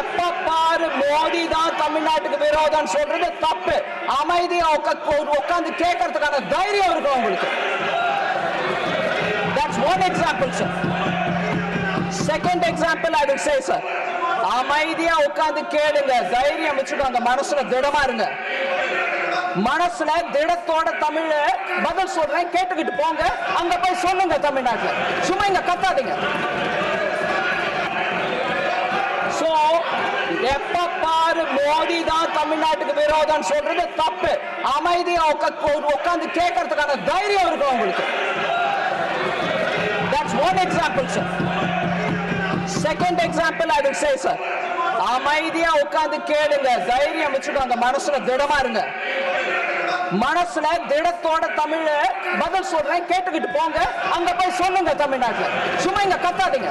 எப்ப பாரு மோடி தான் தமிழ்நாட்டுக்கு விரோதம் சொல்றது தப்பு. அமைதியா உட்கார்ந்து கேட்கறதுக்கான தைரியம் இருக்கும் உங்களுக்கு. That's one example, sir. Second example I will say, sir. அமைதியா உட்கார்ந்து கேளுங்க, தைரியம் வச்சுக்கோங்க, மனசுல திடமா இருங்க. மனசுல திடத்தோட தமிழ் பதில் சொல்றேன், கேட்டுக்கிட்டு போங்க, அங்க போய் சொல்லுங்க தமிழ்நாட்டுல, சும்மா இங்க கத்தாதீங்க. சோ எப்ப பாரு மோடி தான் தமிழ்நாட்டுக்கு விரோதம் சொல்றது தப்பு. அமைதியா உட்கார்ந்து கேட்கறதுக்கான தைரியம் இருக்கும் உங்களுக்கு. That's one example, sir. Second example I will say, sir. அமைதியா உட்கார்ந்து கேளுங்க, தைரியம் வச்சுக்கோங்க, மனசுல திடமா இருங்க. மனசுல திடத்தோட தமிழ் பதில் சொல்றேன், கேட்டுக்கிட்டு போங்க, அங்க போய் சொல்லுங்க தமிழ்நாட்டுல, சும்மா இங்க கத்தாதீங்க.